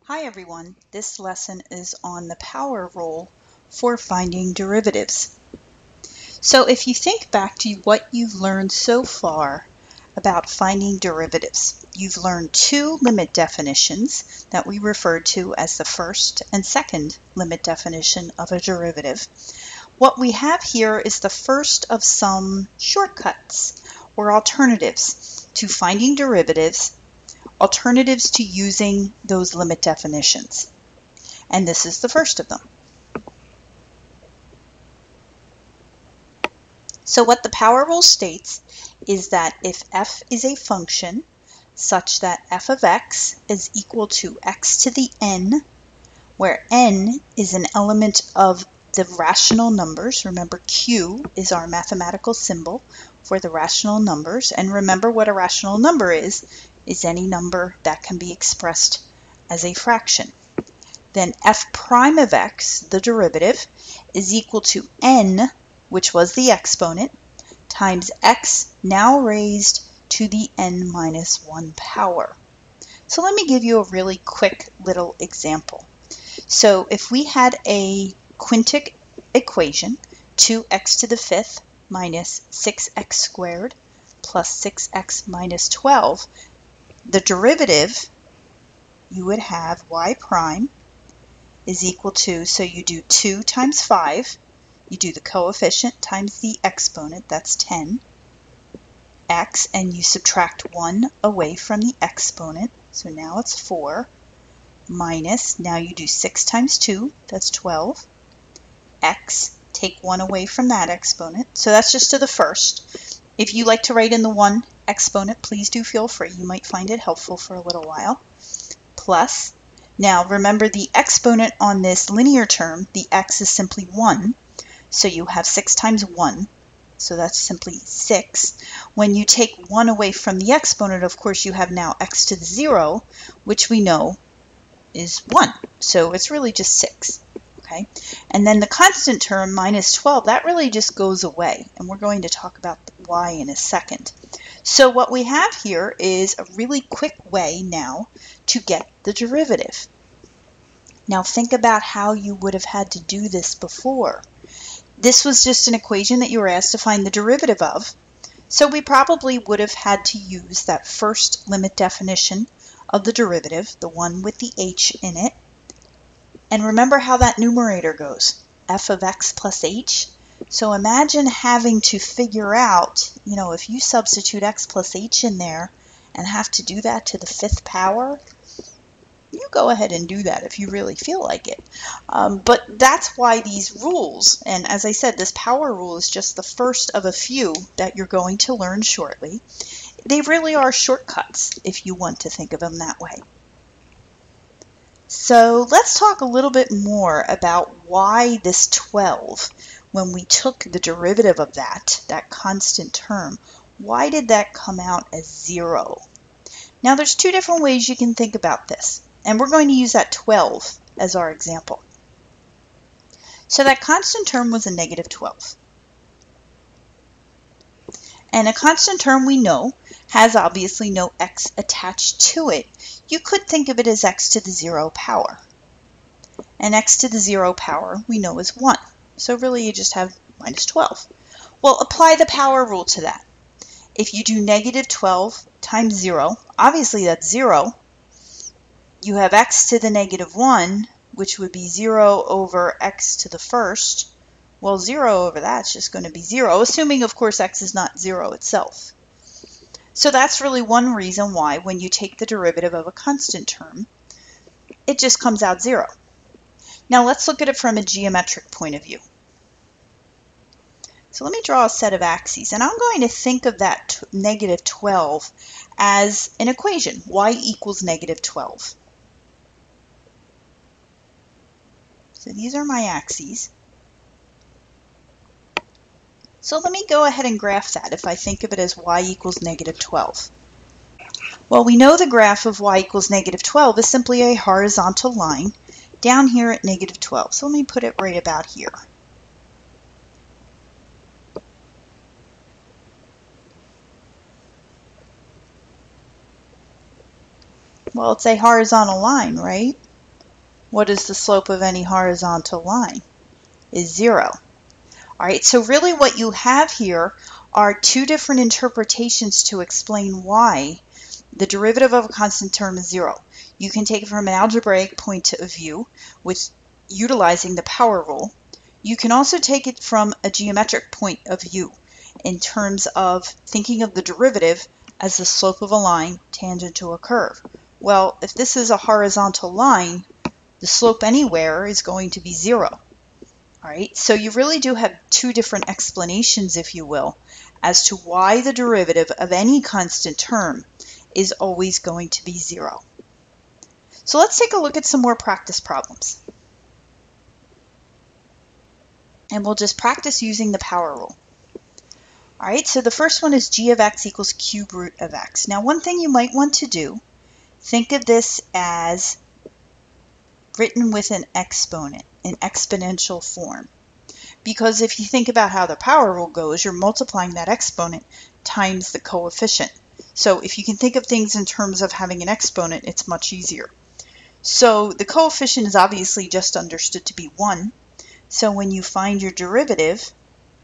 Hi everyone, this lesson is on the power rule for finding derivatives. So if you think back to what you've learned so far about finding derivatives, you've learned two limit definitions that we refer to as the first and second limit definition of a derivative. What we have here is the first of some shortcuts or alternatives to finding derivatives, alternatives to using those limit definitions. And this is the first of them. So what the power rule states is that if f is a function such that f of x is equal to x to the n, where n is an element of the rational numbers. Remember, q is our mathematical symbol for the rational numbers. And remember what a rational number is any number that can be expressed as a fraction. Then f prime of x, the derivative, is equal to n, which was the exponent, times x now raised to the n minus 1 power. So let me give you a really quick little example. So if we had a quintic equation, 2x to the fifth minus 6x squared plus 6x minus 12, the derivative, you would have y prime is equal to, so you do 2 times 5, you do the coefficient times the exponent, that's 10, x, and you subtract 1 away from the exponent, so now it's 4, minus, now you do 6 times 2, that's 12, x, take 1 away from that exponent, so that's just to the first. If you like to write in the 1 exponent, please do feel free, you might find it helpful for a little while, plus, now remember the exponent on this linear term, the x is simply 1, so you have 6 times 1, so that's simply 6. When you take 1 away from the exponent, of course, you have now x to the 0, which we know is 1, so it's really just 6. Okay, and then the constant term, minus 12, that really just goes away, and we're going to talk about why in a second. So what we have here is a really quick way now to get the derivative. Now think about how you would have had to do this before. This was just an equation that you were asked to find the derivative of, so we probably would have had to use that first limit definition of the derivative, the one with the h in it. And remember how that numerator goes, f of x plus h. So imagine having to figure out, if you substitute x plus h in there and have to do that to the 5th power, you go ahead and do that if you really feel like it. But that's why these rules, and as I said, this power rule is just the first of a few that you're going to learn shortly. They really are shortcuts if you want to think of them that way. So let's talk a little bit more about why this 12, when we took the derivative of that constant term, why did that come out as 0? Now there's two different ways you can think about this, and we're going to use that 12 as our example. So that constant term was a negative 12. And a constant term we know has obviously no x attached to it. You could think of it as x to the 0 power. And x to the 0 power we know is 1. So really you just have minus 12. Well, apply the power rule to that. If you do negative 12 times 0, obviously that's 0. You have x to the negative 1, which would be 0 over x to the first. Well, 0 over that's just going to be 0, assuming, of course, x is not 0 itself. So that's really one reason why when you take the derivative of a constant term, it just comes out 0. Now let's look at it from a geometric point of view. So let me draw a set of axes, and I'm going to think of that negative 12 as an equation, y equals negative 12. So these are my axes. So let me go ahead and graph that if I think of it as y equals negative 12. Well, we know the graph of y equals negative 12 is simply a horizontal line down here at negative 12. So let me put it right about here. Well, it's a horizontal line, right? what is the slope of any horizontal line? Is 0. All right, so really what you have here are two different interpretations to explain why the derivative of a constant term is 0. You can take it from an algebraic point of view with utilizing the power rule. You can also take it from a geometric point of view in terms of thinking of the derivative as the slope of a line tangent to a curve. Well, if this is a horizontal line, the slope anywhere is going to be 0. All right, so you really do have two different explanations, if you will, as to why the derivative of any constant term is always going to be 0. So let's take a look at some more practice problems. And we'll just practice using the power rule. All right, so the first one is g of x equals cube root of x. Now, one thing you might want to do, think of this as written with an exponent, in exponential form. Because if you think about how the power rule goes, you're multiplying that exponent times the coefficient. So if you can think of things in terms of having an exponent, it's much easier. So the coefficient is obviously just understood to be 1. So when you find your derivative,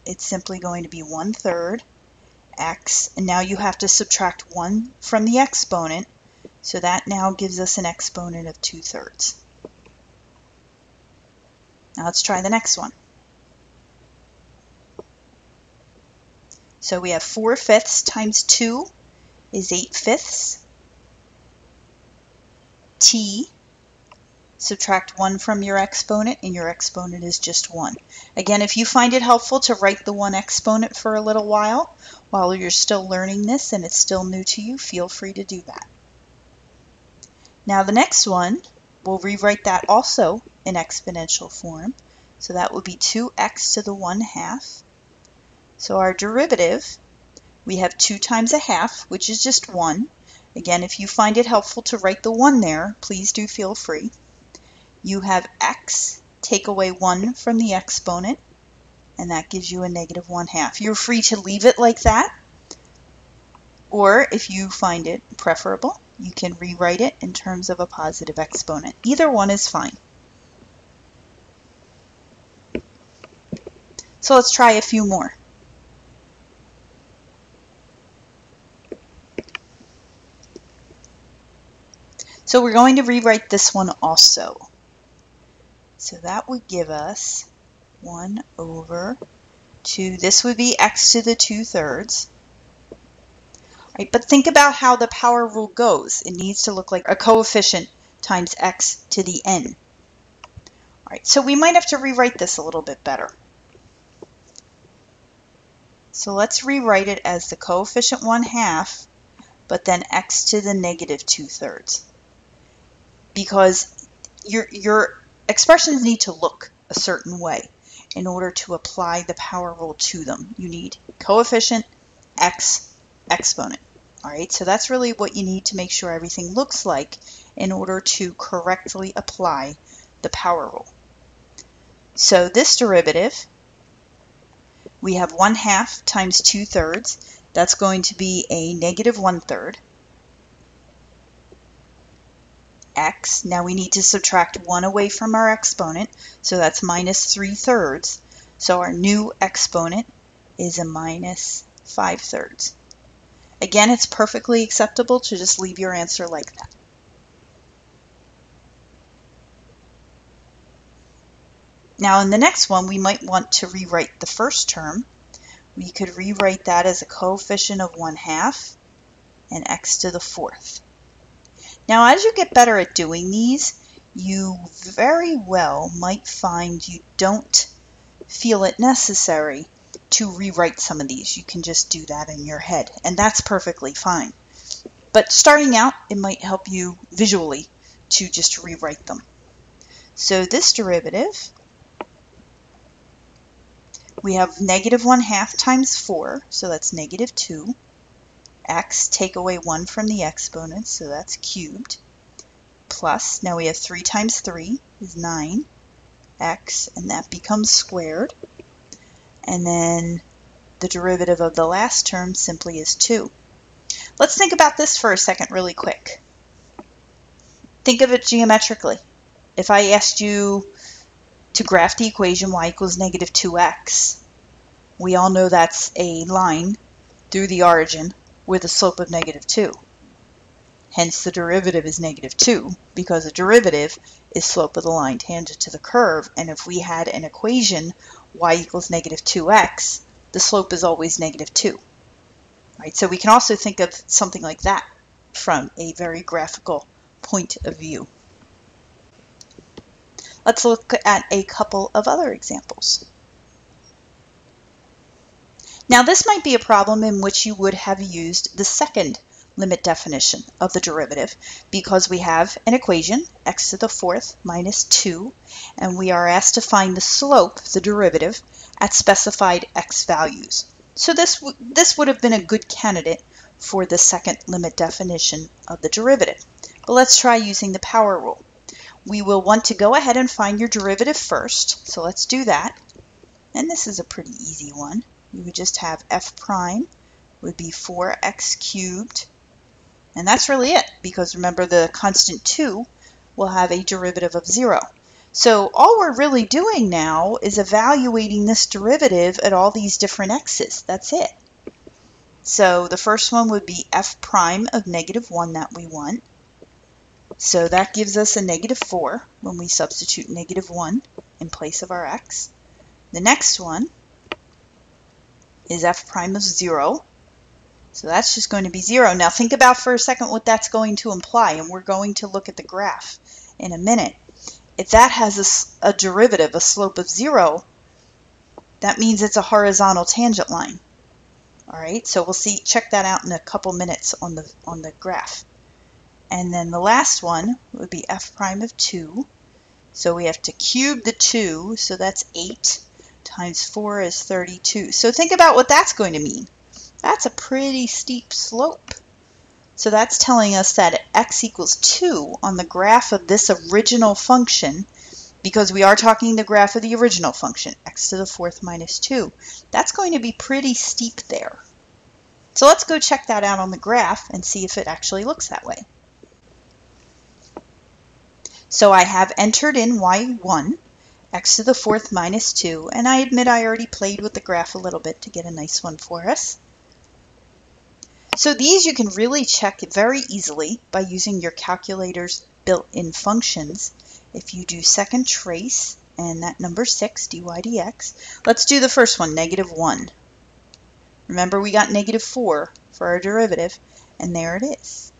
it's simply going to be 1/3 x, and now you have to subtract 1 from the exponent, so that now gives us an exponent of 2/3. Now let's try the next one. So we have 4/5 times 2 is 8/5. T, subtract 1 from your exponent, and your exponent is just 1. Again, if you find it helpful to write the one exponent for a little while you're still learning this and it's still new to you, feel free to do that. Now the next one, we'll rewrite that also in exponential form. So that will be 2x to the 1/2. So our derivative, we have 2 times 1/2, which is just 1. Again, if you find it helpful to write the 1 there, please do feel free. You have x, take away 1 from the exponent, and that gives you a negative 1/2. You're free to leave it like that, or if you find it preferable, you can rewrite it in terms of a positive exponent. Either one is fine. So let's try a few more. So we're going to rewrite this one also. So that would give us 1/2. This would be x to the 2/3. Right, but think about how the power rule goes. It needs to look like a coefficient times x to the n. All right, so we might have to rewrite this a little bit better. So let's rewrite it as the coefficient 1/2, but then x to the negative 2/3. Because your expressions need to look a certain way in order to apply the power rule to them. You need coefficient, x, exponent. All right, so that's really what you need to make sure everything looks like in order to correctly apply the power rule. So this derivative, we have 1/2 times 2/3. That's going to be a negative 1/3. X, now we need to subtract 1 away from our exponent, so that's minus 3/3. So our new exponent is a minus 5/3. Again, it's perfectly acceptable to just leave your answer like that. Now in the next one, we might want to rewrite the first term. We could rewrite that as a coefficient of 1/2 and x to the 4th. Now as you get better at doing these, you very well might find you don't feel it necessary to rewrite some of these. You can just do that in your head, and that's perfectly fine. But starting out, it might help you visually to just rewrite them. So this derivative, we have negative 1/2 times 4, so that's negative 2. X, take away 1 from the exponent, so that's cubed. Plus, now we have 3 times 3 is 9. X, and that becomes squared. And then the derivative of the last term simply is 2. Let's think about this for a second really quick. Think of it geometrically. If I asked you to graph the equation y equals negative 2x, we all know that's a line through the origin with a slope of negative 2. Hence the derivative is negative 2, because a derivative is slope of the line tangent to the curve, and if we had an equation y equals negative 2x, the slope is always negative 2. Right? So we can also think of something like that from a very graphical point of view. Let's look at a couple of other examples. Now this might be a problem in which you would have used the second limit definition of the derivative, because we have an equation, x to the fourth minus 2, and we are asked to find the slope, the derivative, at specified x values. So this would have been a good candidate for the second limit definition of the derivative. But let's try using the power rule. We will want to go ahead and find your derivative first, so let's do that. And this is a pretty easy one. You would just have f prime would be 4x cubed, and that's really it, because remember the constant 2 will have a derivative of 0. So all we're really doing now is evaluating this derivative at all these different x's. That's it. So the first one would be f prime of negative 1 that we want. So that gives us a negative 4 when we substitute negative 1 in place of our x. The next one is f prime of 0. So that's just going to be 0. Now think about for a second what that's going to imply, and we're going to look at the graph in a minute. If that has a derivative, a slope of 0, that means it's a horizontal tangent line. All right, so we'll check that out in a couple minutes on the graph. And then the last one would be f prime of 2. So we have to cube the 2, so that's 8 times 4 is 32. So think about what that's going to mean. That's a pretty steep slope. So that's telling us that at x equals 2 on the graph of this original function, because we are talking the graph of the original function, x to the fourth minus 2, that's going to be pretty steep there. So let's go check that out on the graph and see if it actually looks that way. So I have entered in y1, x to the fourth minus 2, and I admit I already played with the graph a little bit to get a nice one for us. So these you can really check very easily by using your calculator's built-in functions. If you do second trace, and that number 6, dy dx, let's do the first one, negative 1. Remember we got negative 4 for our derivative, and there it is.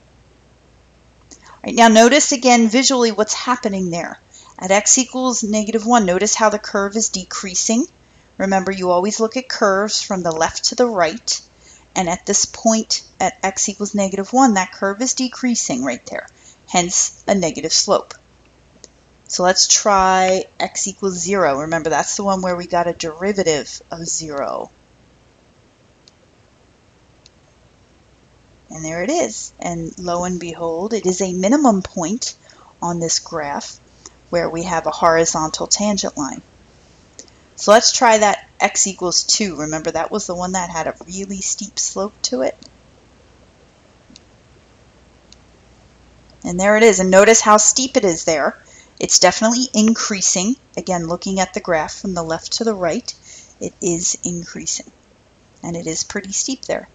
All right, now notice again visually what's happening there. At x equals negative 1, notice how the curve is decreasing. Remember, you always look at curves from the left to the right. And at this point, at x equals negative 1, that curve is decreasing right there, hence a negative slope. So let's try x equals 0. Remember, that's the one where we got a derivative of 0. And there it is. And lo and behold, it is a minimum point on this graph where we have a horizontal tangent line. So let's try that x equals 2. Remember, that was the one that had a really steep slope to it. And there it is. And notice how steep it is there. It's definitely increasing. Again, looking at the graph from the left to the right, it is increasing. And it is pretty steep there.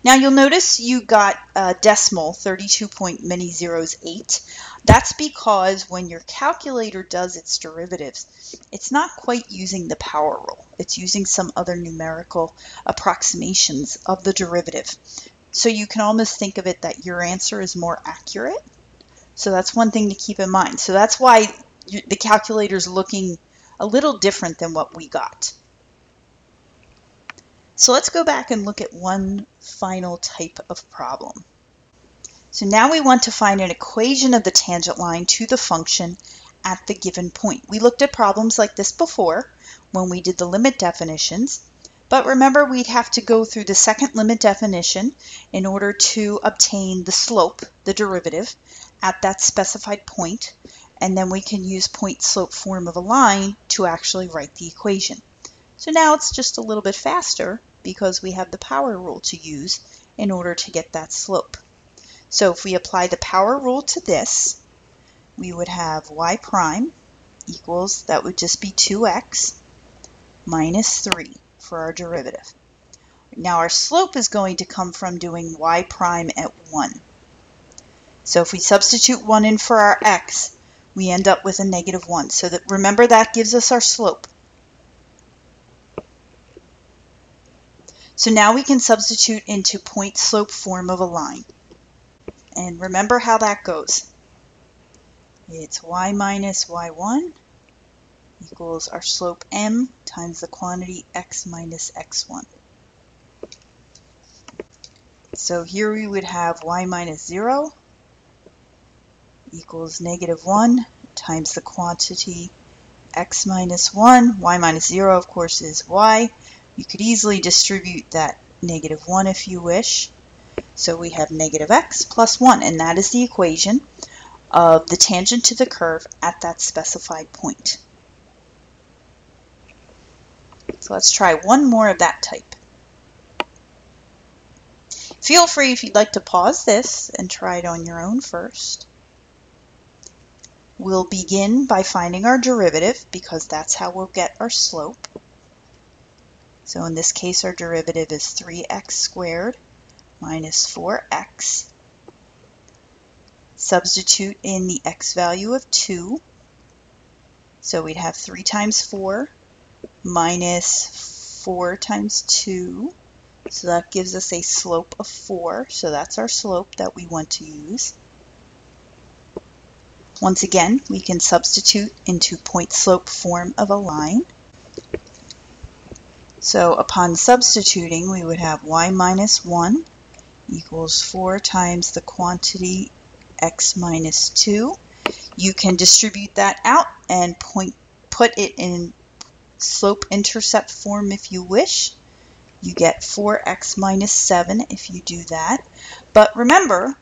Now you'll notice you got a decimal, 32.08. That's because when your calculator does its derivatives, it's not quite using the power rule. It's using some other numerical approximations of the derivative. So you can almost think of it that your answer is more accurate. So that's one thing to keep in mind. So that's why the calculator is looking a little different than what we got. So let's go back and look at one final type of problem. So now we want to find an equation of the tangent line to the function at the given point. We looked at problems like this before when we did the limit definitions, but remember we'd have to go through the second limit definition in order to obtain the slope, the derivative, at that specified point, and then we can use point-slope form of a line to actually write the equation. So now it's just a little bit faster because we have the power rule to use in order to get that slope. So if we apply the power rule to this, we would have y prime equals, that would just be 2x minus 3 for our derivative. Now our slope is going to come from doing y prime at 1. So if we substitute 1 in for our x, we end up with a negative 1. So that, remember, that gives us our slope. So now we can substitute into point slope form of a line. And remember how that goes. It's y minus y1 equals our slope m times the quantity x minus x1. So here we would have y minus 0 equals negative 1 times the quantity x minus 1. Y minus 0, of course, is y. You could easily distribute that negative 1 if you wish. So we have negative x plus 1, and that is the equation of the tangent to the curve at that specified point. So let's try one more of that type. Feel free, if you'd like, to pause this and try it on your own first. We'll begin by finding our derivative, because that's how we'll get our slope. So in this case, our derivative is 3x squared minus 4x. Substitute in the x value of 2. So we'd have 3 times 4 minus 4 times 2. So that gives us a slope of 4. So that's our slope that we want to use. Once again, we can substitute into point slope form of a line. So upon substituting, we would have y minus 1 equals 4 times the quantity x minus 2. You can distribute that out and put it in slope-intercept form if you wish. You get 4x minus 7 if you do that. But remember,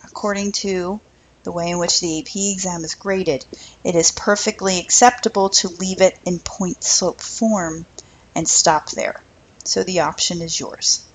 according to the way in which the AP exam is graded, it is perfectly acceptable to leave it in point slope form and stop there. So the option is yours.